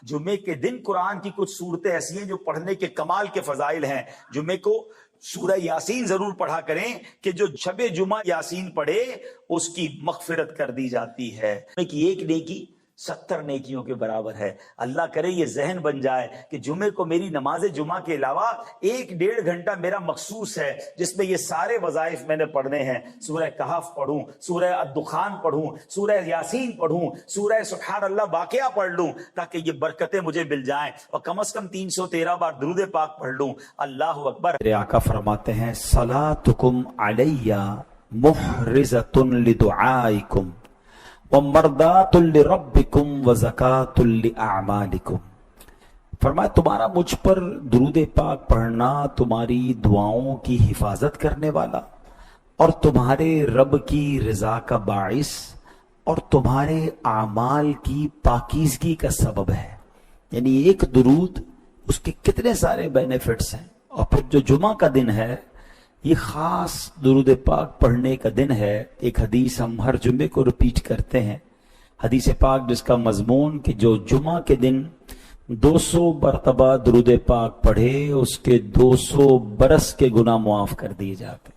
جمعے کے دن قرآن کی کچھ صورتیں ایسی ہیں جو پڑھنے کے کمال کے فضائل ہیں. جمعے کو سورہ یاسین ضرور پڑھا کریں کہ جو شب جمعہ یاسین پڑھے اس کی مغفرت کر دی جاتی ہے. کہ ایک نیکی 70 نیکیوں کے برابر ہے. اللہ کرے یہ ذہن بن جائے کہ جمعے کو میری نماز جمعہ کے علاوہ 1-1.5 گھنٹہ میرا مخصوص ہے جس میں یہ سارے وظائف میں نے پڑھنے ہیں. سورہ کہف پڑھوں, سورہ الدخان پڑھوں, سورہ یاسین پڑھوں, سورہ سبحان اللہ واقعہ پڑھ لوں تاکہ یہ برکتیں مجھے مل جائیں, اور کم از کم 313 بار درود پاک پڑھ لوں. اللہ اکبر. میرے آقا فرماتے ہیں صلاتکم علیہ محرزۃ لدعائکم ومردات لربکم وزکاۃ لاعمالکم. فرمایا تمہارا مجھ پر درود پاک پڑھنا تمہاری دعاؤں کی حفاظت کرنے والا اور تمہارے رب کی رضا کا باعث اور تمہارے اعمال کی پاکیزگی کا سبب ہے. یعنی ایک درود اس کے کتنے سارے بینیفٹس ہیں. اور پھر جو جمعہ کا دن ہے یہ خاص درود پاک پڑھنے کا دن ہے. ایک حدیث ہم ہر جمعے کو ریپیٹ کرتے ہیں, حدیث پاک جس کا مضمون کہ جو جمعہ کے دن 200 مرتبہ درود پاک پڑھے اس کے 200 برس کے گناہ معاف کر دیے جاتے.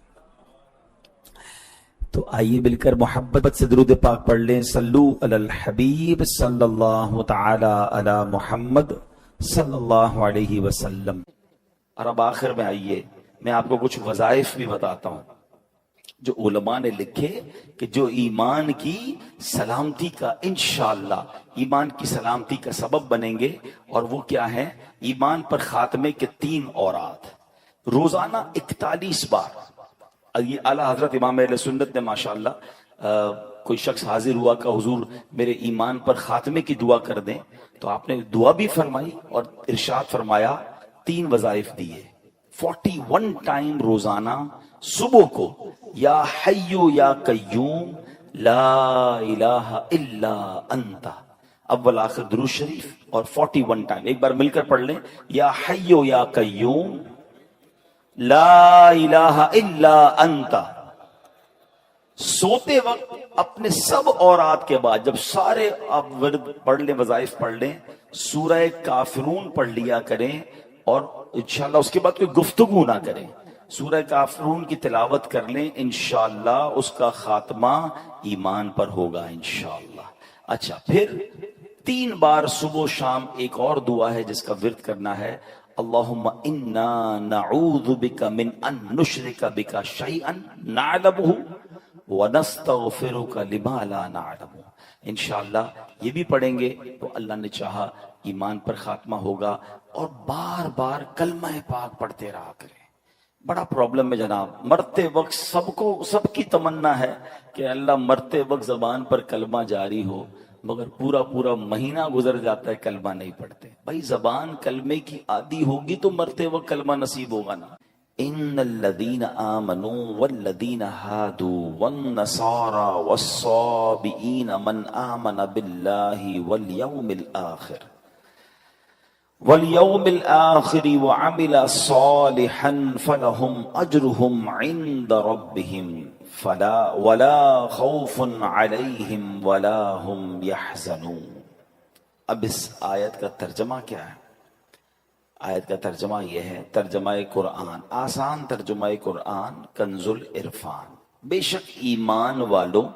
تو آئیے مل کر محبت سے درود پاک پڑھ لیں. صلو علی الحبیب صلی اللہ تعالی علی محمد صلی اللہ علیہ وسلم. اور اب آخر میں آئیے میں آپ کو کچھ وظائف بھی بتاتا ہوں جو علماء نے لکھے کہ جو ایمان کی سلامتی کا انشاءاللہ ایمان کی سلامتی کا سبب بنیں گے. اور وہ کیا ہے؟ ایمان پر خاتمے کے 3 اورات روزانہ 41 بار. یہ اعلیٰ حضرت امام اہل سنت نے ماشاءاللہ کوئی شخص حاضر ہوا کہ حضور میرے ایمان پر خاتمے کی دعا کر دیں, تو آپ نے دعا بھی فرمائی اور ارشاد فرمایا 3 وظائف دیے. 41 ٹائم روزانہ صبح کو یا حیو یا قیوم لا الہ الا انت اول آخر درود شریف, اور 41 ٹائم ایک بار مل کر پڑھ لیں. یا حیو یا قیوم لا الہ الا انت. سوتے وقت اپنے سب اورات کے بعد جب سارے آپ ورد پڑھ لیں, وظائف پڑھ لیں, سورہ کافرون پڑھ لیا کریں اور انشاءاللہ اس کے بعد کوئی گفتگو نہ کریں. سورہ کافرون کی تلاوت کر لیں, انشاءاللہ اس کا خاتمہ ایمان پر ہوگا انشاءاللہ. اچھا, پھر 3 بار صبح و شام ایک اور دعا ہے جس کا ورد کرنا ہے. اللہم انا نعوذ بک من ان نشرک بک شیئا نعلمہ ونستغفرک لما لا نعلم. انشاءاللہ یہ بھی پڑھیں گے تو اللہ نے چاہا ایمان پر خاتمہ ہوگا. اور بار بار کلمہ پاک پڑھتے رہا کریں. بڑا پرابلم ہے جناب, مرتے وقت سب کی تمنا ہے کہ اللہ مرتے وقت زبان پر کلمہ جاری ہو, مگر پورا مہینہ گزر جاتا ہے کلمہ نہیں پڑھتے. بھائی زبان کلمے کی عادی ہوگی تو مرتے وقت کلمہ نصیب ہوگا نا. ان الذین آمنوا والذین ہادوا والنصارى والصابئین من آمن باللہ واليوم الآخر وعمل صالحا فلهم أجرهم عند ربهم ولا خوف عليهم ولا هم يحزنون. اب اس آیت کا ترجمہ کیا ہے؟ آیت کا ترجمہ یہ ہے, ترجمہ قرآن, آسان ترجمہ قرآن کنز العرفان. بے شک ایمان والوں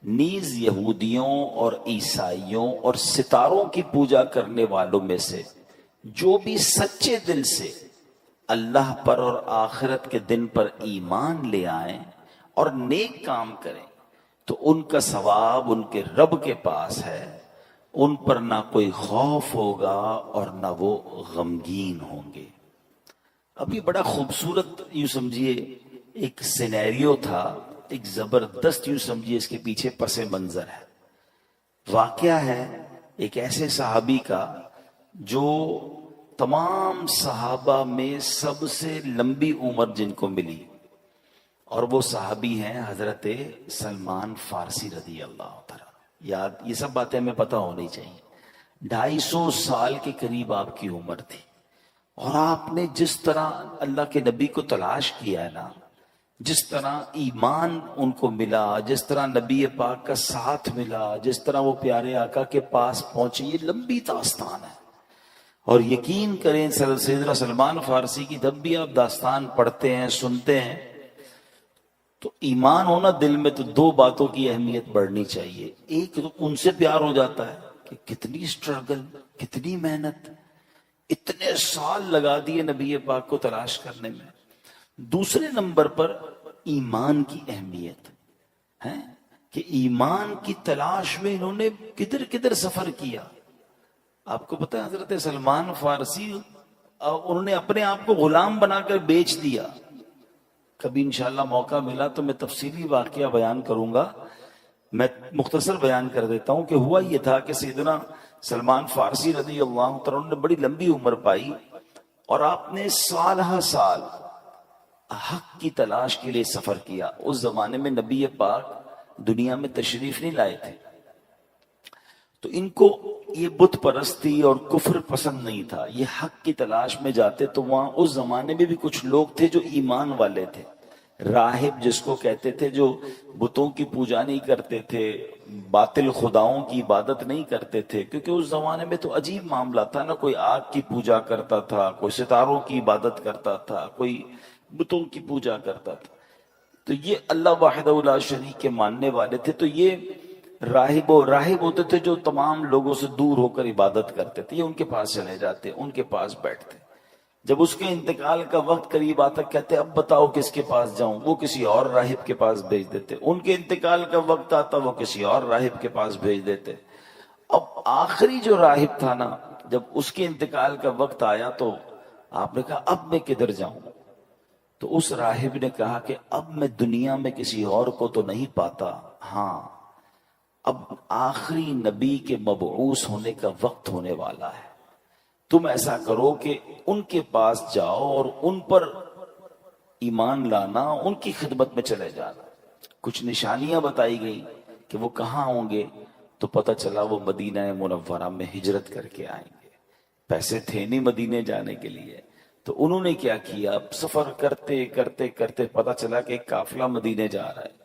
نیز یہودیوں اور عیسائیوں اور ستاروں کی پوجا کرنے والوں میں سے جو بھی سچے دل سے اللہ پر اور آخرت کے دن پر ایمان لے آئیں اور نیک کام کریں تو ان کا ثواب ان کے رب کے پاس ہے. ان پر نہ کوئی خوف ہوگا اور نہ وہ غمگین ہوں گے. ابھی بڑا خوبصورت یوں سمجھیے ایک سینیریو تھا, ایک زبردست یوں سمجھیے اس کے پیچھے پس منظر ہے. واقعہ ہے ایک ایسے صحابی کا جو تمام صحابہ میں سب سے لمبی عمر جن کو ملی, اور وہ صحابی ہیں حضرت سلمان فارسی رضی اللہ تعالیٰ. یاد یہ سب باتیں ہمیں پتہ ہونی چاہیے. 250 سال کے قریب آپ کی عمر تھی, اور آپ نے جس طرح اللہ کے نبی کو تلاش کیا ہے نا, جس طرح ایمان ان کو ملا، جس طرح نبی پاک کا ساتھ ملا، جس طرح وہ پیارے آقا کے پاس پہنچے، یہ لمبی داستان ہے۔ اور یقین کریں سیدنا سلمان فارسی کی جب بھی آپ داستان پڑھتے ہیں، سنتے ہیں، تو ایمان ہونا دل میں تو دو باتوں کی اہمیت بڑھنی چاہیے۔ ایک تو ان سے پیار ہو جاتا ہے کہ کتنی سٹرگل، کتنی محنت، اتنے سال لگا دیے نبی پاک کو تلاش کرنے میں۔ دوسرے نمبر پر ایمان کی اہمیت ہے کہ ایمان کی تلاش میں انہوں نے کدھر کدھر سفر کیا۔ آپ کو پتہ ہے حضرت سلمان فارسی انہوں نے اپنے آپ کو غلام بنا کر بیچ دیا۔ کبھی انشاءاللہ موقع ملا تو میں تفصیلی واقعہ بیان کروں گا، میں مختصر بیان کر دیتا ہوں کہ ہوا یہ تھا کہ سیدنا سلمان فارسی رضی اللہ تعالیٰ نے بڑی لمبی عمر پائی، اور آپ نے سال ہر سال حق کی تلاش کے لیے سفر کیا۔ اس زمانے میں نبی پاک دنیا میں تشریف نہیں لائے تھے، تو ان کو یہ بت پرستی اور کفر پسند نہیں تھا، یہ حق کی تلاش میں جاتے۔ تو وہاں اس زمانے میں بھی کچھ لوگ تھے جو ایمان والے تھے، راہب جس کو کہتے تھے، جو بتوں کی پوجا نہیں کرتے تھے، باطل خداؤں کی عبادت نہیں کرتے تھے، کیونکہ اس زمانے میں تو عجیب معاملہ تھا نا، کوئی آگ کی پوجا کرتا تھا، کوئی ستاروں کی عبادت کرتا تھا، کوئی بتوں کی پوجا کرتا تھا۔ تو یہ اللہ وحدہ لا شریک کے ماننے والے تھے، تو یہ راہب ہوتے تھے جو تمام لوگوں سے دور ہو کر عبادت کرتے تھے، یہ ان کے پاس چلے جاتے، ان کے پاس بیٹھتے۔ جب اس کے انتقال کا وقت قریب آتا کہتے اب بتاؤ کس کے پاس جاؤں، وہ کسی اور راہب کے پاس بھیج دیتے۔ ان کے انتقال کا وقت آتا وہ کسی اور راہب کے پاس بھیج دیتے۔ اب آخری جو راہب تھا نا، جب اس کے انتقال کا وقت آیا تو آپ نے کہا اب میں کدھر جاؤں؟ تو اس راہب نے کہا کہ اب میں دنیا میں کسی اور کو تو نہیں پاتا، ہاں اب آخری نبی کے مبعوث ہونے کا وقت ہونے والا ہے، تم ایسا کرو کہ ان کے پاس جاؤ اور ان پر ایمان لانا، ان کی خدمت میں چلے جانا۔ کچھ نشانیاں بتائی گئی کہ وہ کہاں ہوں گے، تو پتہ چلا وہ مدینہ منورہ میں ہجرت کر کے آئیں گے۔ پیسے تھے نہیں مدینے جانے کے لیے، تو انہوں نے کیا کیا، سفر کرتے کرتے کرتے پتہ چلا کہ ایک قافلہ مدینے جا رہا ہے۔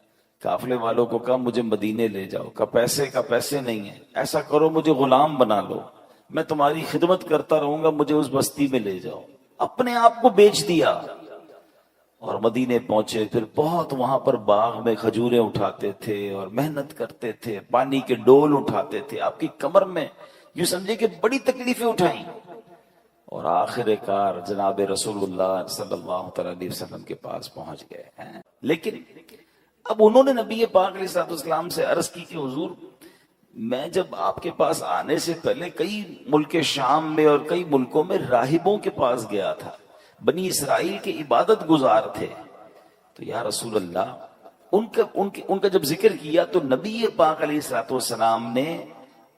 قافلے والوں کو کہا مجھے مدینے لے جاؤ، کہا پیسے نہیں ہیں، ایسا کرو مجھے غلام بنا لو، میں تمہاری خدمت کرتا رہوں گا، مجھے اس بستی میں لے جاؤ۔ اپنے آپ کو بیچ دیا اور مدینے پہنچے۔ پھر بہت وہاں پر باغ میں کھجوریں اٹھاتے تھے اور محنت کرتے تھے، پانی کے ڈول اٹھاتے تھے، آپ کی کمر میں یوں سمجھے کہ بڑی تکلیفیں اٹھائیں، اور آخر کار جناب رسول اللہ صلی اللہ علیہ وسلم کے پاس پہنچ گئے ہیں۔ لیکن اب انہوں نے نبی پاک علیہ السلام سے عرض کی کہ حضور میں جب آپ کے پاس آنے سے پہلے کئی ملک شام میں اور کئی ملکوں میں راہبوں کے پاس گیا تھا، بنی اسرائیل کے عبادت گزار تھے، تو یا رسول اللہ ان کا جب ذکر کیا تو نبی پاک علیہ السلام نے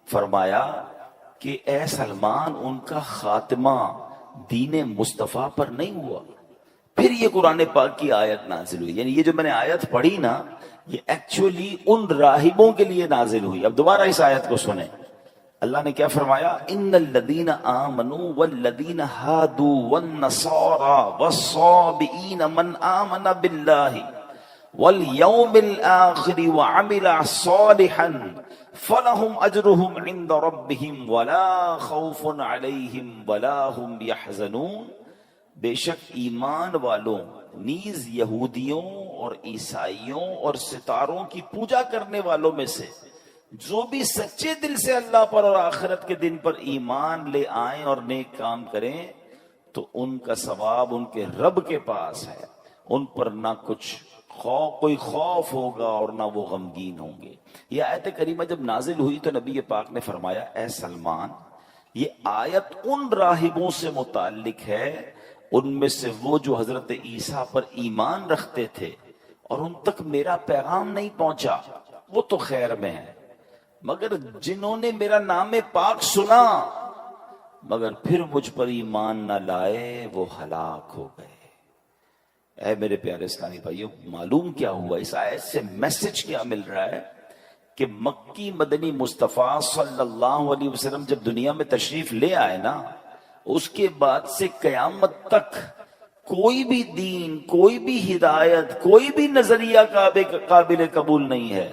فرمایا کہ اے سلمان ان کا خاتمہ دین مصطفیٰ پر نہیں ہوا۔ پھر یہ قرآن پاک کی آیت نازل ہوئی، یعنی یہ جو میں نے آیت پڑھی نا، یہ ایکچولی ان راہبوں کے لیے نازل ہوئی۔ اب دوبارہ اس آیت کو سنیں، اللہ نے کیا فرمایا، ان الذین آمنوا والذین ہادوا والنصارى والصابئین من آمن باللہ والیوم الآخر وعمل صالحا فلہم اجرہم عند ربہم ولا خوف علیہم ولا ہم یحزنون۔ بے شک ایمان والوں نیز یہودیوں اور عیسائیوں اور ستاروں کی پوجا کرنے والوں میں سے جو بھی سچے دل سے اللہ پر اور آخرت کے دن پر ایمان لے آئیں اور نیک کام کریں، تو ان کا ثواب ان کے رب کے پاس ہے، ان پر نہ کوئی خوف ہوگا اور نہ وہ غمگین ہوں گے۔ یہ آیت کریمہ جب نازل ہوئی تو نبی پاک نے فرمایا اے سلمان، یہ آیت ان راہبوں سے متعلق ہے، ان میں سے وہ جو حضرت عیسیٰ پر ایمان رکھتے تھے اور ان تک میرا پیغام نہیں پہنچا، وہ تو خیر میں ہے، مگر جنہوں نے میرا نام پاک سنا مگر پھر مجھ پر ایمان نہ لائے وہ ہلاک ہو گئے۔ اے میرے پیارے اسلامی بھائیو، معلوم کیا ہوا، اس آیت سے میسج کیا مل رہا ہے کہ مکی مدنی مصطفیٰ صلی اللہ علیہ وسلم جب دنیا میں تشریف لے آئے نا، اس کے بعد سے قیامت تک کوئی بھی دین، کوئی بھی ہدایت، کوئی بھی نظریہ قابل قبول نہیں ہے،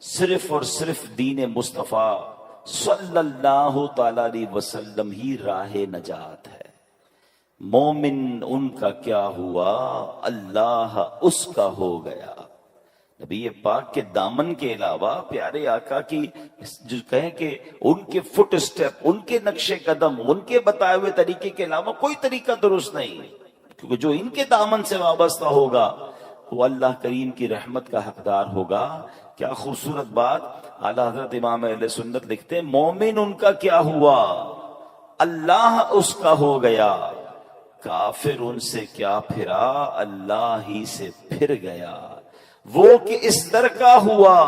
صرف اور صرف دین مصطفیٰ صلی اللہ تعالی علیہ وسلم ہی راہ نجات ہے۔ مومن ان کا کیا ہوا، اللہ اس کا ہو گیا۔ نبی پاک کے دامن کے علاوہ پیارے آقا کی جو کہیں کہ ان کے فٹ سٹیپ، ان کے نقش قدم، ان کے بتائے ہوئے طریقے کے علاوہ کوئی طریقہ درست نہیں، کیونکہ جو ان کے دامن سے وابستہ ہوگا وہ اللہ کریم کی رحمت کا حقدار ہوگا۔ کیا خوبصورت بات، اعلیٰ حضرت امام اہل سنت لکھتے ہیں مومن ان کا کیا ہوا، اللہ اس کا ہو گیا، کافر ان سے کیا پھرا، اللہ ہی سے پھر گیا۔ وہ کہ اس در کا ہوا،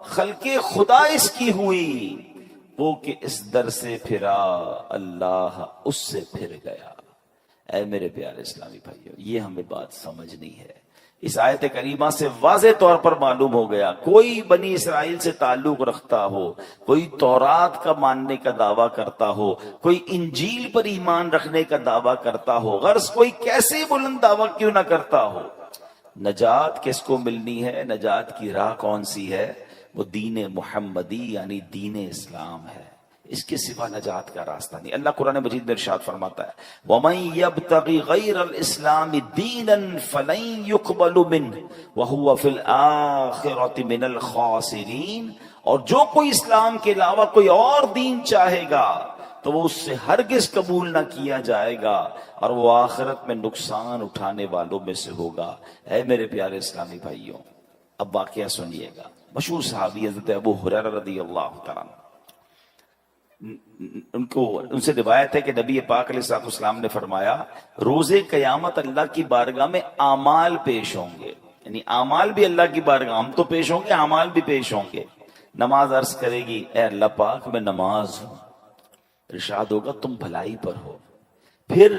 خلق خدا اس کی ہوئی، وہ کہ اس در سے پھرا، اللہ اس سے پھر گیا۔ اے میرے پیارے اسلامی بھائیو، یہ ہمیں بات سمجھنی ہے۔ اس آیت کریمہ سے واضح طور پر معلوم ہو گیا، کوئی بنی اسرائیل سے تعلق رکھتا ہو، کوئی تورات کا ماننے کا دعویٰ کرتا ہو، کوئی انجیل پر ایمان رکھنے کا دعویٰ کرتا ہو، غرض کوئی کیسے بلند دعویٰ کیوں نہ کرتا ہو، نجات کس کو ملنی ہے، نجات کی راہ کون سی ہے، وہ دین محمدی یعنی دین اسلام ہے، اس کے سوا نجات کا راستہ نہیں۔ اللہ قرآن مجید میں ارشاد فرماتا ہے وَمَن يَبْتَغِ غَيْرَ الْإِسْلَامِ دِينًا فَلَن يُقْبَلَ مِنْهُ وَهُوَ فِي الْآخِرَةِ مِنَ الْخَاسِرِينَ، اور جو کوئی اسلام کے علاوہ کوئی اور دین چاہے گا تو وہ اس سے ہرگز قبول نہ کیا جائے گا، اور وہ آخرت میں نقصان اٹھانے والوں میں سے ہوگا۔ اے میرے پیارے اسلامی بھائیوں، اب واقعہ سنیے گا۔ مشہور صحابی حضرت ابو ہریرہ رضی اللہ تعالیٰ عنہ، ان سے روایت ہے کہ نبی پاک علیہ الصلوۃ والسلام نے فرمایا روز قیامت اللہ کی بارگاہ میں اعمال پیش ہوں گے، یعنی اعمال بھی اللہ کی بارگاہ، ہم تو پیش ہوں گے، اعمال بھی پیش ہوں گے۔ نماز عرض کرے گی اے اللہ پاک میں نماز ہوں، ارشاد ہوگا تم بھلائی پر ہو۔ پھر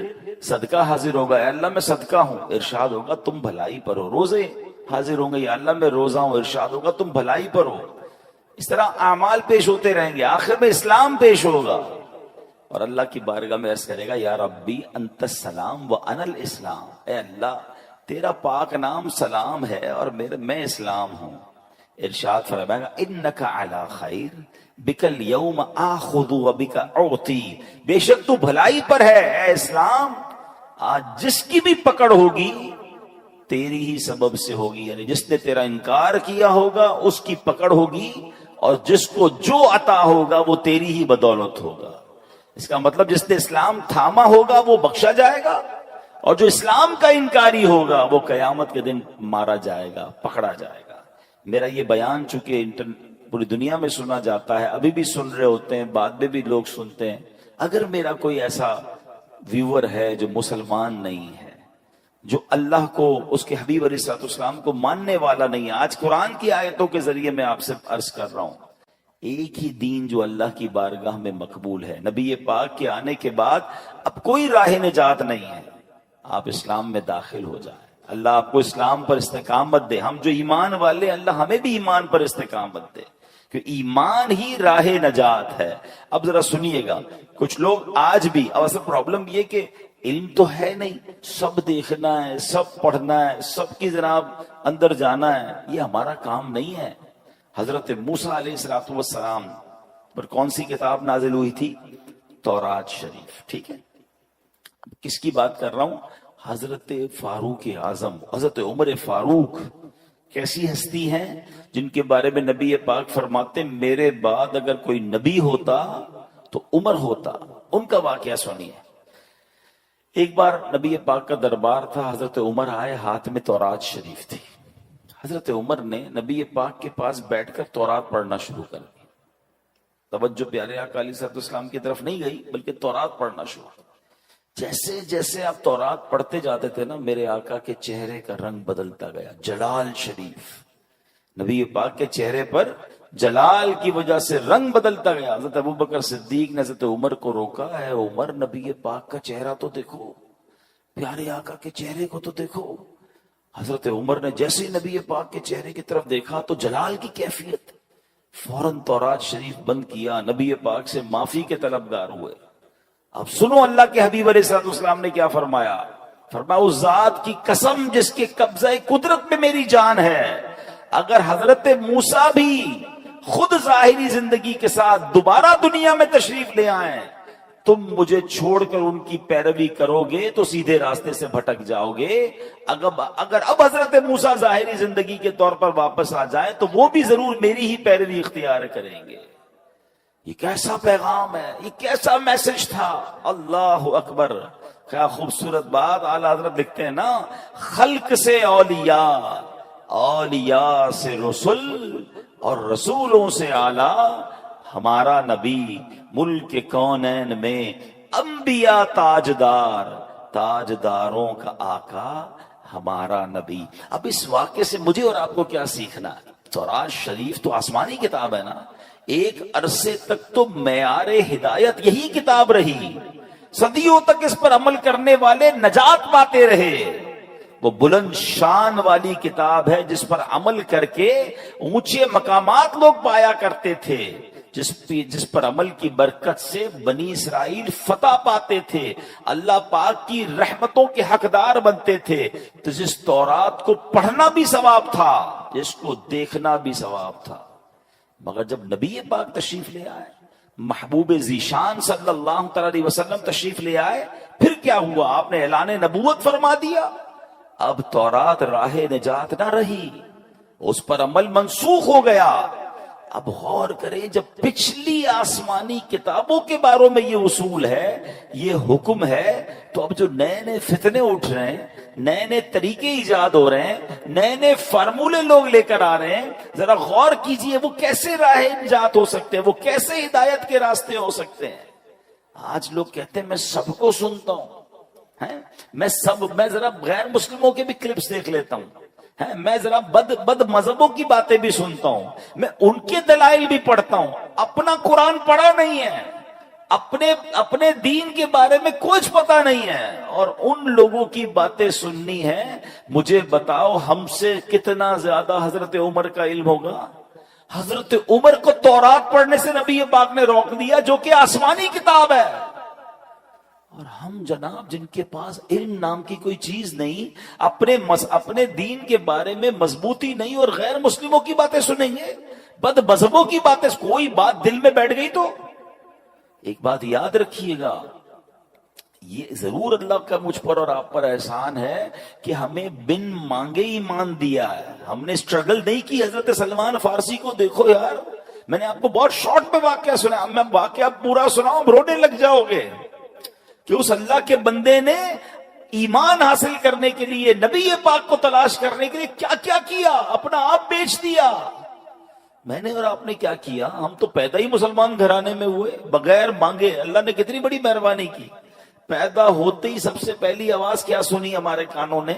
صدقہ حاضر ہوگا، اے اللہ میں صدقہ ہوں، ارشاد ہوگا تم بھلائی پر ہو۔ روزے حاضر ہوں گے، یا اللہ میں روزہ ہوں، ارشاد ہوگا تم بھلائی پر ہو۔ اس طرح اعمال پیش ہوتے رہیں گے، آخر میں اسلام پیش ہوگا، اور اللہ کی بارگاہ میں عرض کرے گا یا ربی انت السلام و انا الاسلام، اے اللہ تیرا پاک نام سلام ہے اور میں اسلام ہوں۔ ارشاد فرمائے گا انک علی خیر بک الیوم آخذ و بک اعطی، بے شک تو بھلائی پر ہے اے اسلام، آج جس کی بھی پکڑ ہوگی تیری ہی سبب سے ہوگی، یعنی جس نے تیرا انکار کیا ہوگا اس کی پکڑ ہوگی، اور جس کو جو عطا ہوگا وہ تیری ہی بدولت ہوگا۔ اس کا مطلب جس نے اسلام تھاما ہوگا وہ بخشا جائے گا، اور جو اسلام کا انکاری ہوگا وہ قیامت کے دن مارا جائے گا، پکڑا جائے گا۔ میرا یہ بیان چونکہ پوری دنیا میں سنا جاتا ہے، ابھی بھی سن رہے ہوتے ہیں، بعد میں بھی لوگ سنتے ہیں، اگر میرا کوئی ایسا ویور ہے جو مسلمان نہیں ہے، جو اللہ کو، اس کے حبیب علیہ الصلوۃ والسلام کو ماننے والا نہیں ہے، آج قرآن کی آیتوں کے ذریعے میں آپ سے عرض کر رہا ہوں، ایک ہی دین جو اللہ کی بارگاہ میں مقبول ہے، نبی پاک کے آنے کے بعد اب کوئی راہ نجات نہیں ہے، آپ اسلام میں داخل ہو جائیں، اللہ آپ کو اسلام پر استقامت دے، ہم جو ایمان والے اللہ ہمیں بھی ایمان پر استقامت دے، کہ ایمان ہی راہ نجات ہے۔ اب ذرا سنیے گا، کچھ لوگ آج بھی، اب اصل پرابلم یہ کہ علم تو ہے نہیں، سب دیکھنا ہے، سب پڑھنا ہے، سب کی جناب اندر جانا ہے، یہ ہمارا کام نہیں ہے۔ حضرت موسیٰ علیہ السلام پر کون سی کتاب نازل ہوئی تھی؟ تورات شریف، ٹھیک ہے۔ کس کی بات کر رہا ہوں؟ حضرت فاروق اعظم، حضرت عمر فاروق، کیسی ہستی ہیں جن کے بارے میں نبی پاک فرماتے میرے بعد اگر کوئی نبی ہوتا تو عمر ہوتا۔ ان کا واقعہ سنیے۔ ایک بار نبی پاک کا دربار تھا، حضرت عمر آئے، ہاتھ میں تورات شریف تھی۔ حضرت عمر نے نبی پاک کے پاس بیٹھ کر تورات پڑھنا شروع کر دی۔ توجہ پیارے آقا علیہ الصلوۃ والسلام کی طرف نہیں گئی، بلکہ تورات پڑھنا شروع کر۔ جیسے جیسے آپ تورات پڑھتے جاتے تھے نا، میرے آقا کے چہرے کا رنگ بدلتا گیا، جلال شریف، نبی پاک کے چہرے پر جلال کی وجہ سے رنگ بدلتا گیا۔ حضرت ابوبکر صدیق نے حضرت عمر کو روکا، اے عمر نبی پاک کا چہرہ تو دیکھو، پیارے آقا کے چہرے کو تو دیکھو۔ حضرت عمر نے جیسے نبی پاک کے چہرے کی طرف دیکھا تو جلال کی کیفیت، فوراً تورات شریف بند کیا، نبی پاک سے معافی کے طلبگار ہوئے۔ اب سنو اللہ کے حبیب علیہ الصلوۃ والسلام نے کیا فرمایا، فرمایا اس ذات کی قسم جس کے قبضہ قدرت میں میری جان ہے، اگر حضرت موسیٰ بھی خود ظاہری زندگی کے ساتھ دوبارہ دنیا میں تشریف لے آئیں، تم مجھے چھوڑ کر ان کی پیروی کرو گے تو سیدھے راستے سے بھٹک جاؤ گے۔ اگر اب حضرت موسیٰ ظاہری زندگی کے طور پر واپس آ جائیں تو وہ بھی ضرور میری ہی پیروی اختیار کریں گے۔ یہ کیسا پیغام ہے، یہ کیسا میسج تھا، اللہ اکبر! کیا خوبصورت بات اعلیٰ حضرت لکھتے ہیں نا، خلق سے اولیاء، اولیاء سے رسول، اور رسولوں سے اعلیٰ ہمارا نبی، ملک کونین میں انبیاء تاجدار، تاجداروں کا آقا ہمارا نبی۔ اب اس واقعے سے مجھے اور آپ کو کیا سیکھنا ہے؟ تورات شریف تو آسمانی کتاب ہے نا، ایک عرصے تک تو معیار ہدایت یہی کتاب رہی، صدیوں تک اس پر عمل کرنے والے نجات پاتے رہے۔ وہ بلند شان والی کتاب ہے جس پر عمل کر کے اونچے مقامات لوگ پایا کرتے تھے، جس پر عمل کی برکت سے بنی اسرائیل فتح پاتے تھے، اللہ پاک کی رحمتوں کے حقدار بنتے تھے۔ تو جس تورات کو پڑھنا بھی ثواب تھا، جس کو دیکھنا بھی ثواب تھا، مگر جب نبی پاک تشریف لے آئے، محبوب ذیشان صلی اللہ علیہ وسلم تشریف لے آئے، پھر کیا ہوا؟ آپ نے اعلان نبوت فرما دیا۔ اب تورات راہ نجات نہ رہی، اس پر عمل منسوخ ہو گیا۔ اب غور کریں، جب پچھلی آسمانی کتابوں کے بارے میں یہ اصول ہے، یہ حکم ہے، تو اب جو نئے نئے فتنے اٹھ رہے ہیں، نئے نئے طریقے ایجاد ہو رہے ہیں، نئے نئے فارمولے لوگ لے کر آ رہے ہیں، ذرا غور کیجئے وہ کیسے راہ نجات ہو سکتے ہیں، وہ کیسے ہدایت کے راستے ہو سکتے ہیں۔ آج لوگ کہتے ہیں میں سب کو سنتا ہوں، میں ذرا غیر مسلموں کے بھی کلپس دیکھ لیتا ہوں، میں ذرا بد مذہبوں کی باتیں بھی سنتا ہوں، میں ان کے دلائل بھی پڑھتا ہوں، اپنا قرآن پڑھا نہیں ہے، اپنے دین کے بارے میں کچھ پتا نہیں ہے، اور ان لوگوں کی باتیں سننی ہے۔ مجھے بتاؤ ہم سے کتنا زیادہ حضرت عمر کا علم ہوگا؟ حضرت عمر کو تورات پڑھنے سے نبی پاک نے روک دیا، جو کہ آسمانی کتاب ہے، اور ہم جناب جن کے پاس علم نام کی کوئی چیز نہیں، اپنے دین کے بارے میں مضبوطی نہیں، اور غیر مسلموں کی باتیں سنیں گے، بد مذہبوں کی باتیں۔ کوئی بات دل میں بیٹھ گئی تو ایک بات یاد رکھیے گا، یہ ضرور اللہ کا مجھ پر اور آپ پر احسان ہے کہ ہمیں بن مانگے ایمان دیا ہے، ہم نے اسٹرگل نہیں کی۔ حضرت سلمان فارسی کو دیکھو یار، میں نے آپ کو بہت شارٹ پہ واقعہ سنا، میں واقعہ پورا سناؤں رونے لگ جاؤ گے، کہ اس اللہ کے بندے نے ایمان حاصل کرنے کے لیے، نبی پاک کو تلاش کرنے کے لیے کیا کیا کیا، اپنا آپ بیچ دیا۔ میں نے اور آپ نے کیا کیا؟ ہم تو پیدا ہی مسلمان گھرانے میں ہوئے، بغیر مانگے۔ اللہ نے کتنی بڑی مہربانی کی، پیدا ہوتے ہی سب سے پہلی آواز کیا سنی ہمارے کانوں نے؟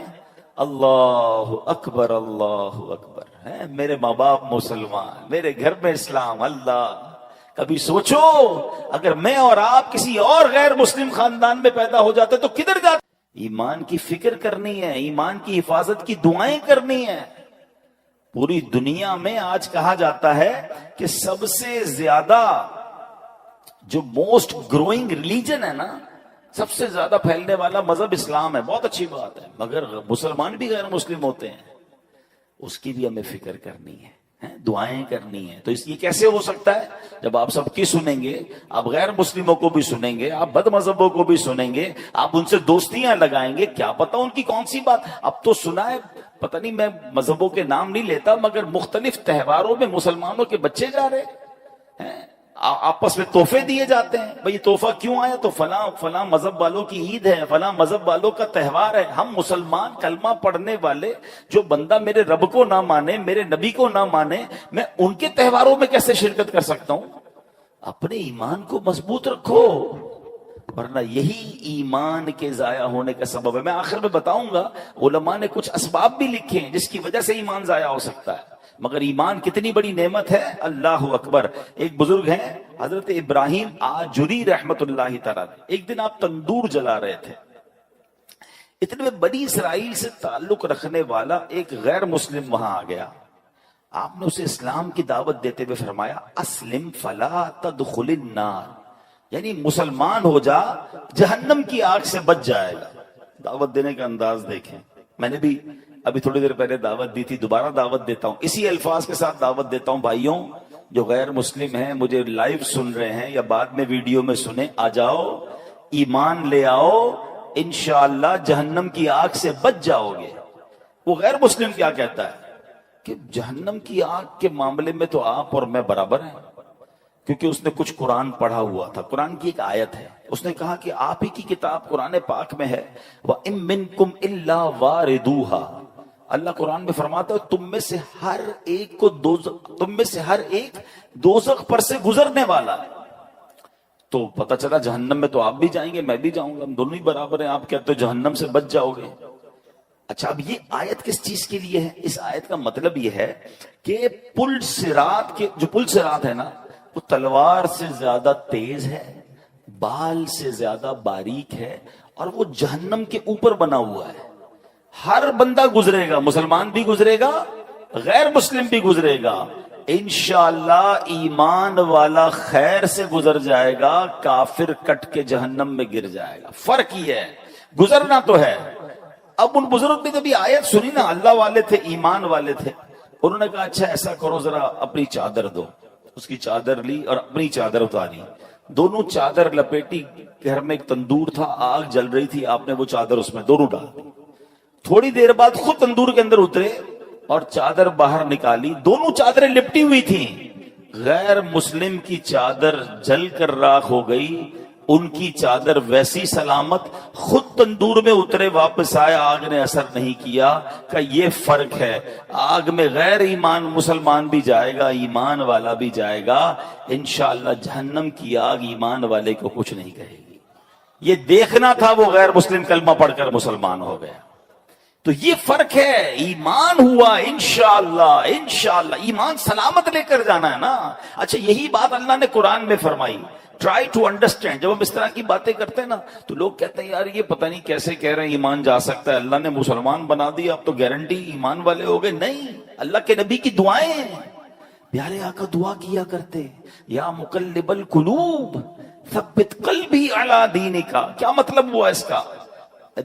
اللہ اکبر، اللہ اکبر۔ میرے ماں باپ مسلمان، میرے گھر میں اسلام۔ اللہ، کبھی سوچو اگر میں اور آپ کسی اور غیر مسلم خاندان میں پیدا ہو جاتے تو کدھر جاتے؟ ایمان کی فکر کرنی ہے، ایمان کی حفاظت کی دعائیں کرنی ہے۔ پوری دنیا میں آج کہا جاتا ہے کہ سب سے زیادہ جو موسٹ گروئنگ ریلیجن ہے نا، سب سے زیادہ پھیلنے والا مذہب اسلام ہے۔ بہت اچھی بات ہے، مگر مسلمان بھی غیر مسلم ہوتے ہیں، اس کی بھی ہمیں فکر کرنی ہے، دعائیں کرنی ہیں۔ تو یہ کیسے ہو سکتا ہے؟ جب آپ سب کی سنیں گے، آپ غیر مسلموں کو بھی سنیں گے، آپ بد مذہبوں کو بھی سنیں گے، آپ ان سے دوستیاں لگائیں گے، کیا پتا ان کی کون سی بات۔ اب تو سنا ہے، پتہ نہیں، میں مذہبوں کے نام نہیں لیتا، مگر مختلف تہواروں میں مسلمانوں کے بچے جا رہے ہیں، آپس میں تحفے دیے جاتے ہیں۔ بھئی تحفہ کیوں آیا؟ تو فلاں مذہب والوں کی عید ہے، فلاں مذہب والوں کا تہوار ہے۔ ہم مسلمان کلمہ پڑھنے والے، جو بندہ میرے رب کو نہ مانے، میرے نبی کو نہ مانے، میں ان کے تہواروں میں کیسے شرکت کر سکتا ہوں؟ اپنے ایمان کو مضبوط رکھو، ورنہ یہی ایمان کے ضائع ہونے کا سبب ہے۔ میں آخر میں بتاؤں گا، علماء نے کچھ اسباب بھی لکھے ہیں جس کی وجہ سے ایمان ضائع ہو سکتا ہے، مگر ایمان کتنی بڑی نعمت ہے، اللہ اکبر۔ ایک بزرگ ہیں حضرت ابراہیم آجری رحمت اللہ تعالی، ایک دن آپ تندور جلا رہے تھے، اتنے میں بنی اسرائیل سے تعلق رکھنے والا ایک غیر مسلم وہاں آ گیا۔ آپ نے اسے اسلام کی دعوت دیتے ہوئے فرمایا، اسلم فلا تدخل النار، یعنی مسلمان ہو جا، جہنم کی آگ سے بچ جائے گا۔ دعوت دینے کا انداز دیکھیں. میں نے بھی ابھی تھوڑی دیر پہلے دعوت دی تھی, دوبارہ دعوت دیتا ہوں, اسی الفاظ کے ساتھ دعوت دیتا ہوں. بھائیوں جو غیر مسلم ہیں, مجھے لائیو سن رہے ہیں یا بعد میں ویڈیو میں سنیں, آ جاؤ, ایمان لے آؤ, انشاءاللہ جہنم کی آگ سے بچ جاؤ گے. وہ غیر مسلم کیا کہتا ہے کہ جہنم کی آگ کے معاملے میں تو آپ اور میں برابر ہیں, کیونکہ اس نے کچھ قرآن پڑھا ہوا تھا. قرآن کی ایک آیت ہے, اس نے کہا کہ آپ ہی کی کتاب قرآن پاک میں ہے, وَإِن مِّنكُمْ إِلَّا وَارِدُوهَا. اللہ قرآن میں فرماتا ہے تم میں سے ہر ایک دوزخ پر سے گزرنے والا ہے. تو پتہ چلا جہنم میں تو آپ بھی جائیں گے, میں بھی جاؤں گا, ہم دونوں ہی برابر ہیں. آپ کہتے ہو جہنم سے بچ جاؤ گے. اچھا, اب یہ آیت کس چیز کے لیے ہے؟ اس آیت کا مطلب یہ ہے کہ پل صراط کے جو پل صراط ہے نا, وہ تلوار سے زیادہ تیز ہے, بال سے زیادہ باریک ہے, اور وہ جہنم کے اوپر بنا ہوا ہے. ہر بندہ گزرے گا, مسلمان بھی گزرے گا, غیر مسلم بھی گزرے گا. انشاءاللہ ایمان والا خیر سے گزر جائے گا, کافر کٹ کے جہنم میں گر جائے گا. فرق یہ ہے, گزرنا تو ہے. اب ان بزرگ نے جب یہ آیت سنی نا, اللہ والے تھے, ایمان والے تھے, انہوں نے کہا اچھا ایسا کرو, ذرا اپنی چادر دو. اس کی چادر لی اور اپنی چادر اتاری, دونوں چادر لپیٹی. گھر میں ایک تندور تھا, آگ جل رہی تھی, آپ نے وہ چادر اس میں دونوں ڈال دی. تھوڑی دیر بعد خود تندور کے اندر اترے اور چادر باہر نکالی, دونوں چادریں لپٹی ہوئی تھیں. غیر مسلم کی چادر جل کر راکھ ہو گئی, ان کی چادر ویسی سلامت. خود تندور میں اترے, واپس آئے, آگ نے اثر نہیں کیا. کہ یہ فرق ہے, آگ میں غیر ایمان مسلمان بھی جائے گا, ایمان والا بھی جائے گا. انشاءاللہ جہنم کی آگ ایمان والے کو کچھ نہیں کہے گی. یہ دیکھنا تھا, وہ غیر مسلم کلمہ پڑھ کر مسلمان ہو گیا. تو یہ فرق ہے. ایمان ہوا انشاءاللہ, انشاءاللہ ایمان سلامت لے کر جانا ہے نا. اچھا, یہی بات اللہ نے قرآن میں فرمائی. Try to understand. جب ہم اس طرح کی باتیں کرتے ہیں نا, تو لوگ کہتے ہیں یار یہ پتہ نہیں کیسے کہہ رہے ہیں ایمان جا سکتا ہے, اللہ نے مسلمان بنا دیا, اب تو گارنٹی ایمان والے ہو گئے. نہیں, اللہ کے نبی کی دعائیں ہیں. پیارے آقا دعا کیا کرتے, یا مقلب القلوب ثبت قلبی علی دینک. کیا مطلب ہوا اس کا؟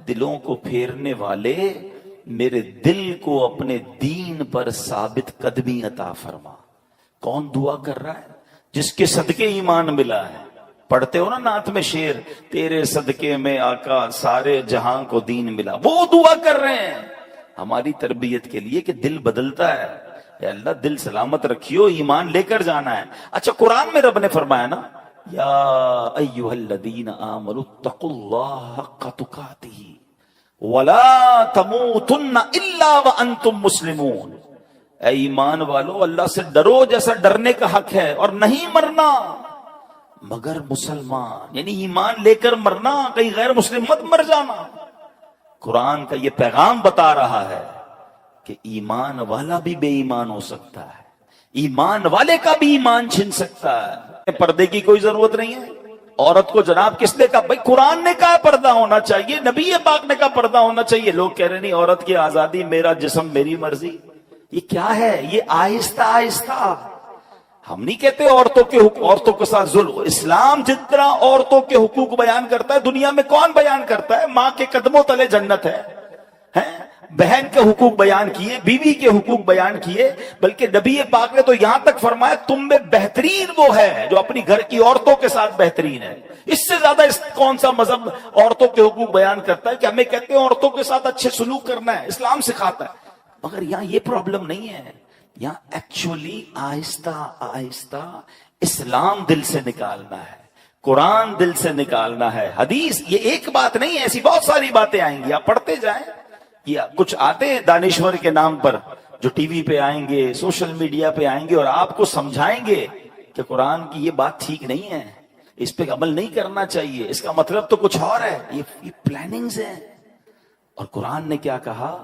دلوں کو پھیرنے والے, میرے دل کو اپنے دین پر ثابت قدمی عطا فرما. کون دعا کر رہا ہے؟ جس کے صدقے ایمان ملا ہے. پڑھتے ہو نا نعت میں شعر, تیرے صدقے میں آقا سارے جہاں کو دین ملا. وہ دعا کر رہے ہیں ہماری تربیت کے لیے کہ دل بدلتا ہے. اے اللہ دل سلامت رکھیو, ایمان لے کر جانا ہے. اچھا, قرآن میں رب نے فرمایا نا, یا ایھا الذین آمنوا اتقوا اللہ حق تقاتہ ولا تموتن الا وانتم مسلمون. اے ایمان والو, اللہ سے ڈرو جیسا ڈرنے کا حق ہے, اور نہیں مرنا مگر مسلمان. یعنی ایمان لے کر مرنا, کہیں غیر مسلم مت مر جانا. قرآن کا یہ پیغام بتا رہا ہے کہ ایمان والا بھی بے ایمان ہو سکتا ہے, ایمان والے کا بھی ایمان چھن سکتا ہے. پردے کی کوئی ضرورت نہیں ہے. عورت کو جناب کس نے کہا؟ بھائی قرآن نے کہا پردہ ہونا چاہیے, نبی پاک نے کہا پردہ ہونا چاہیے. لوگ کہہ رہے نہیں, عورت کی آزادی, میرا جسم میری مرضی. یہ کیا ہے؟ یہ آہستہ آہستہ. ہم نہیں کہتے عورتوں کے ساتھ ظلم. اسلام جتنا عورتوں کے حقوق بیان کرتا ہے, دنیا میں کون بیان کرتا ہے؟ ماں کے قدموں تلے جنت ہے. بہن کے حقوق بیان کیے, بیوی کے حقوق بیان کیے, بلکہ نبی پاک نے تو یہاں تک فرمایا تم میں بہترین وہ ہے جو اپنی گھر کی عورتوں کے ساتھ بہترین ہے. اس سے زیادہ کون سا مذہب عورتوں کے حقوق بیان کرتا ہے؟ کہ ہمیں کہتے ہیں عورتوں کے ساتھ اچھے سلوک کرنا ہے, اسلام سکھاتا ہے. مگر یہاں یہ پرابلم نہیں ہے. یہاں ایکچولی آہستہ آہستہ اسلام دل سے نکالنا ہے, قرآن دل سے نکالنا ہے, حدیث. یہ ایک بات نہیں ہے, ایسی بہت ساری باتیں آئیں گی, آپ پڑھتے جائیں. یا کچھ آتے ہیں دانشور کے نام پر جو ٹی وی پہ آئیں گے, سوشل میڈیا پہ آئیں گے, اور آپ کو سمجھائیں گے کہ قرآن کی یہ بات ٹھیک نہیں ہے, اس پہ عمل نہیں کرنا چاہیے, اس کا مطلب تو کچھ اور ہے. یہ پلاننگز ہیں. اور قرآن نے کیا کہا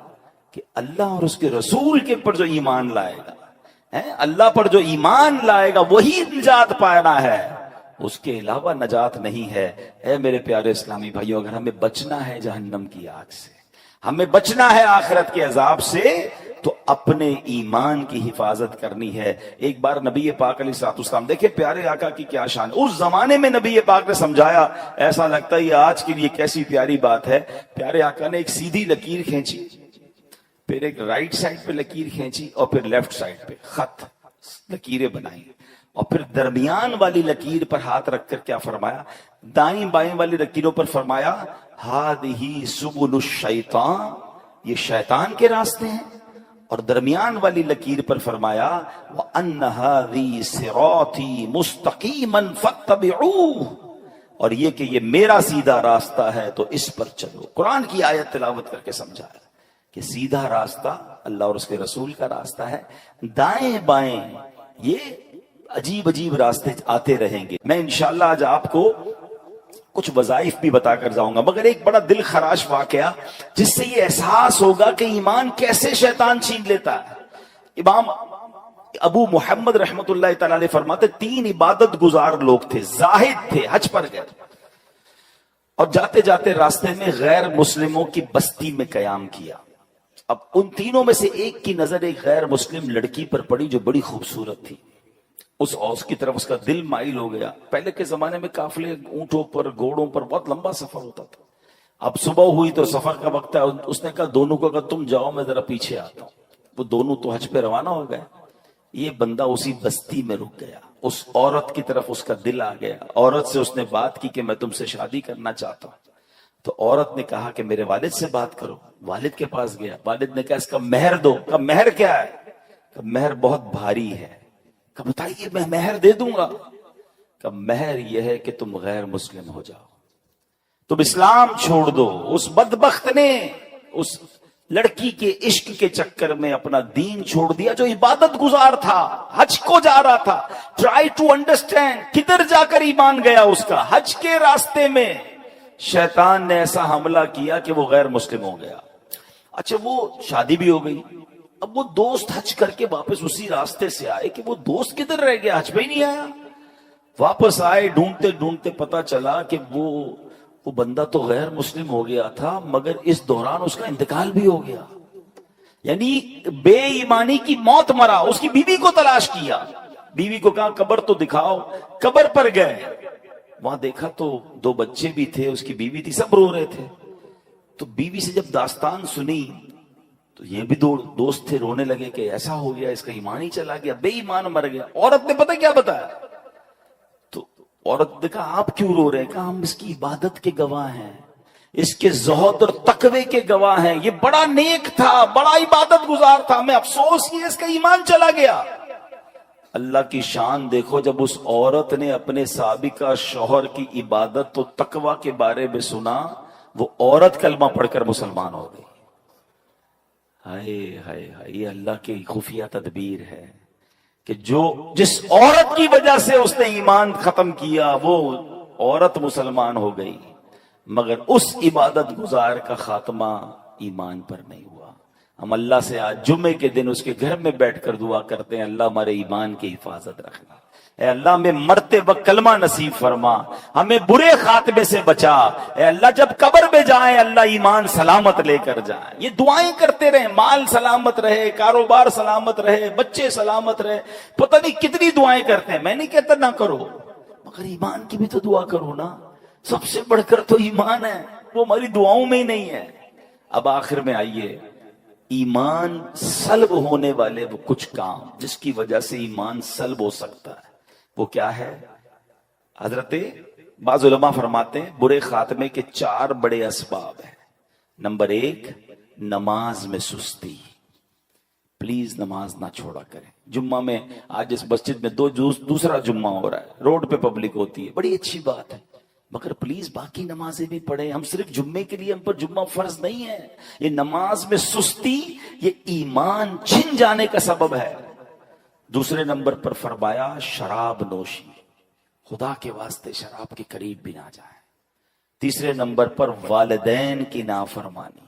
کہ اللہ اور اس کے رسول کے پر جو ایمان لائے گا, اللہ پر جو ایمان لائے گا وہی نجات پانا ہے, اس کے علاوہ نجات نہیں ہے. اے میرے پیارے اسلامی بھائیوں, اگر ہمیں بچنا ہے جہنم کی آگ سے, ہمیں بچنا ہے آخرت کے عذاب سے, تو اپنے ایمان کی حفاظت کرنی ہے۔ ایک بار نبی پاک علیہ الصلوۃ والسلام، دیکھیں پیارے آقا کی کیا شان، اس زمانے میں نبی پاک نے سمجھایا، ایسا لگتا ہے یہ آج کے لیے کیسی پیاری بات ہے۔ پیارے آقا نے ایک سیدھی لکیر کھینچی، پھر ایک رائٹ سائڈ پہ لکیر کھینچی، اور پھر لیفٹ سائڈ پہ خط لکیریں بنائی، اور پھر درمیان والی لکیر پر ہاتھ رکھ کر کیا فرمایا، دائیں بائیں والی لکیروں پر فرمایا ہذہ سبل الشیطان، یہ شیطان کے راستے ہیں، اور درمیان والی لکیر پر فرمایا وَأَنَّ هَذِهِ صِرَاطِي مُسْتَقِيمًا فَاتَّبِعُوهُ، اور یہ کہ یہ میرا سیدھا راستہ ہے تو اس پر چلو۔ قرآن کی آیت تلاوت کر کے سمجھایا کہ سیدھا راستہ اللہ اور اس کے رسول کا راستہ ہے، دائیں بائیں یہ عجیب عجیب راستے آتے رہیں گے۔ میں انشاءاللہ آج آپ کو کچھ وظائف بھی بتا کر جاؤں گا، مگر ایک بڑا دل خراش واقعہ جس سے یہ احساس ہوگا کہ ایمان کیسے شیطان چھین لیتا ہے۔ امام ابو محمد رحمت اللہ تعالی علیہ فرماتے 3 عبادت گزار لوگ تھے، زاہد تھے، حج پر گئے، اور جاتے جاتے راستے میں غیر مسلموں کی بستی میں قیام کیا۔ اب ان تینوں میں سے ایک کی نظر ایک غیر مسلم لڑکی پر پڑی جو بڑی خوبصورت تھی، اس کی طرف اس کا دل مائل ہو گیا۔ پہلے کے زمانے میں قافلے اونٹوں پر گھوڑوں پر بہت لمبا سفر ہوتا تھا، اب صبح ہوئی تو سفر کا وقت ہے، اس نے کہا دونوں کو تم جاؤ میں ذرا پیچھے آتا ہوں۔ وہ دونوں تو حج پہ روانہ ہو گئے، یہ بندہ اسی بستی میں رک گیا، اس عورت کی طرف اس کا دل آ گیا، عورت سے اس نے بات کی کہ میں تم سے شادی کرنا چاہتا ہوں۔ تو عورت نے کہا کہ میرے والد سے بات کرو، والد کے پاس گیا، والد نے کہا اس کا مہر دو۔ کہا مہر کیا ہے؟ کہا مہر بہت بھاری ہے۔ کہا بتائیے میں مہر دے دوں گا۔ کہا مہر یہ ہے کہ تم غیر مسلم ہو جاؤ، تم اسلام چھوڑ دو۔ اس بدبخت نے اس لڑکی کے عشق کے چکر میں اپنا دین چھوڑ دیا، جو عبادت گزار تھا، حج کو جا رہا تھا۔ ٹرائی ٹو انڈرسٹینڈ کدھر جا کر ایمان گیا اس کا، حج کے راستے میں شیطان نے ایسا حملہ کیا کہ وہ غیر مسلم ہو گیا۔ اچھا وہ شادی بھی ہو گئی، اب وہ دوست حج کر کے واپس اسی راستے سے آئے کہ وہ دوست کدھر رہ گیا، حج پہ ہی نہیں آیا۔ واپس آئے، ڈھونڈتے ڈھونڈتے پتا چلا کہ وہ بندہ تو غیر مسلم ہو گیا تھا، مگر اس دوران اس کا انتقال بھی ہو گیا، یعنی بے ایمانی کی موت مرا۔ اس کی بیوی کو تلاش کیا، بیوی کو کہا قبر تو دکھاؤ، قبر پر گئے، وہاں دیکھا تو 2 بچے بھی تھے، اس کی بیوی تھی، سب رو رہے تھے۔ تو بیوی سے جب داستان سنی تو یہ بھی 2 دوست تھے، رونے لگے کہ ایسا ہو گیا، اس کا ایمان ہی چلا گیا، بے ایمان مر گیا۔ عورت نے پتہ کیا بتایا؟ تو عورت نے کہا آپ کیوں رو رہے ہیں؟ کہا ہم اس کی عبادت کے گواہ ہیں، اس کے زہد اور تقوی کے گواہ ہیں، یہ بڑا نیک تھا، بڑا عبادت گزار تھا، ہمیں افسوس یہ اس کا ایمان چلا گیا۔ اللہ کی شان دیکھو، جب اس عورت نے اپنے سابقہ شوہر کی عبادت و تقوی کے بارے میں سنا، وہ عورت کلمہ پڑھ کر مسلمان ہو گئی۔ ہائے ہائے ہائے، یہ اللہ کی خفیہ تدبیر ہے کہ جس عورت کی وجہ سے اس نے ایمان ختم کیا، وہ عورت مسلمان ہو گئی، مگر اس عبادت گزار کا خاتمہ ایمان پر نہیں ہوا۔ ہم اللہ سے آج جمعے کے دن اس کے گھر میں بیٹھ کر دعا کرتے ہیں، اللہ ہمارے ایمان کی حفاظت رکھنا، اے اللہ ہمیں مرتے وقت کلمہ نصیب فرما، ہمیں برے خاتمے سے بچا، اے اللہ جب قبر میں جائیں اللہ ایمان سلامت لے کر جائیں۔ یہ دعائیں کرتے رہیں، مال سلامت رہے، کاروبار سلامت رہے، بچے سلامت رہے، پتہ نہیں کتنی دعائیں کرتے ہیں۔ میں نہیں کہتا نہ کرو، مگر ایمان کی بھی تو دعا کرو نا، سب سے بڑھ کر تو ایمان ہے، وہ ہماری دعاؤں میں ہی نہیں ہے۔ اب آخر میں آئیے، ایمان سلب ہونے والے وہ کچھ کام جس کی وجہ سے ایمان سلب ہو سکتا ہے، وہ کیا ہے؟ حضرت بعض علماء فرماتے ہیں برے خاتمے کے 4 بڑے اسباب ہیں۔ نمبر 1، نماز میں سستی۔ پلیز نماز نہ چھوڑا کریں۔ جمعہ میں آج اس مسجد میں دوسرا جمعہ ہو رہا ہے، روڈ پہ پبلک ہوتی ہے، بڑی اچھی بات ہے، مگر پلیز باقی نمازیں بھی پڑھیں۔ ہم صرف جمعے کے لیے ہم پر جمعہ فرض نہیں ہے۔ یہ نماز میں سستی یہ ایمان چھن جانے کا سبب ہے۔ دوسرے نمبر پر فرمایا شراب نوشی، خدا کے واسطے شراب کے قریب بھی نہ جائیں۔ تیسرے نمبر پر والدین کی نافرمانی،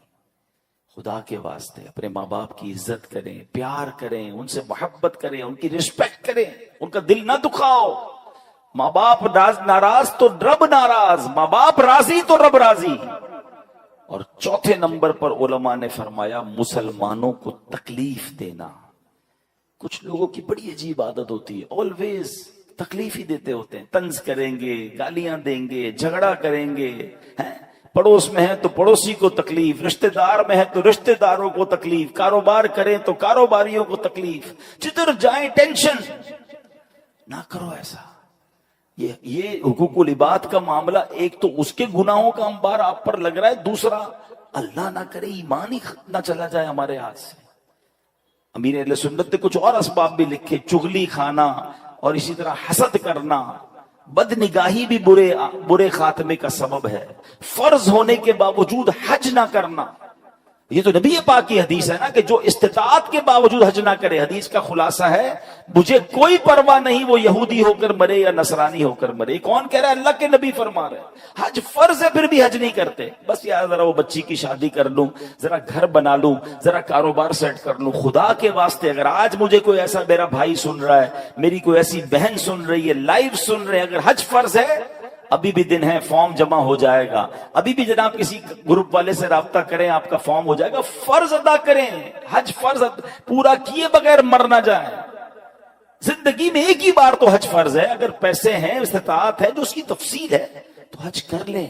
خدا کے واسطے اپنے ماں باپ کی عزت کریں، پیار کریں، ان سے محبت کریں، ان کی رسپیکٹ کریں، ان کا دل نہ دکھاؤ۔ ماں باپ ناراض تو رب ناراض، ماں باپ راضی تو رب راضی۔ اور چوتھے نمبر پر علماء نے فرمایا مسلمانوں کو تکلیف دینا. کچھ لوگوں کی بڑی عجیب عادت ہوتی ہے، آلویز تکلیف ہی دیتے ہوتے ہیں. طنز کریں گے، گالیاں دیں گے، جھگڑا کریں گے. پڑوس میں ہے تو پڑوسی کو تکلیف، رشتہ دار میں ہے تو رشتہ داروں کو تکلیف، کاروبار کریں تو کاروباریوں کو تکلیف، جدھر جائیں ٹینشن. نہ کرو ایسا. یہ حقوق العباد کا معاملہ، ایک تو اس کے گناہوں کا انبار آپ پر لگ رہا ہے، دوسرا اللہ نہ کرے ایمان ہی نہ چلا جائے ہمارے ہاتھ سے. امیر اہل سنت نے کچھ اور اسباب بھی لکھے، چغلی کھانا اور اسی طرح حسد کرنا. بد نگاہی بھی برے خاتمے کا سبب ہے. فرض ہونے کے باوجود حج نہ کرنا، یہ تو نبی پاک کی حدیث ہے نا کہ جو استطاعت کے باوجود حج نہ کرے. حدیث کا خلاصہ ہے مجھے کوئی پرواہ نہیں وہ یہودی ہو کر مرے یا نصرانی ہو کر مرے. کون کہہ رہا ہے؟ اللہ کے نبی فرما رہے ہیں حج فرض ہے پھر بھی حج نہیں کرتے. بس یار ذرا وہ بچی کی شادی کر لوں، ذرا گھر بنا لوں، ذرا کاروبار سیٹ کر لوں. خدا کے واسطے اگر آج مجھے کوئی ایسا میرا بھائی سن رہا ہے، میری کوئی ایسی بہن سن رہی ہے، لائیو سن رہے ہیں، اگر حج فرض ہے ابھی بھی دن ہے، فارم جمع ہو جائے گا. ابھی بھی جناب کسی گروپ والے سے رابطہ کریں، آپ کا فارم ہو جائے گا. فرض ادا کریں، حج فرض پورا کیے بغیر مر نہ جائیں. زندگی میں ایک ہی بار تو حج فرض ہے. اگر پیسے ہیں، استطاعت ہے، جو اس کی تفصیل ہے تو حج کر لیں.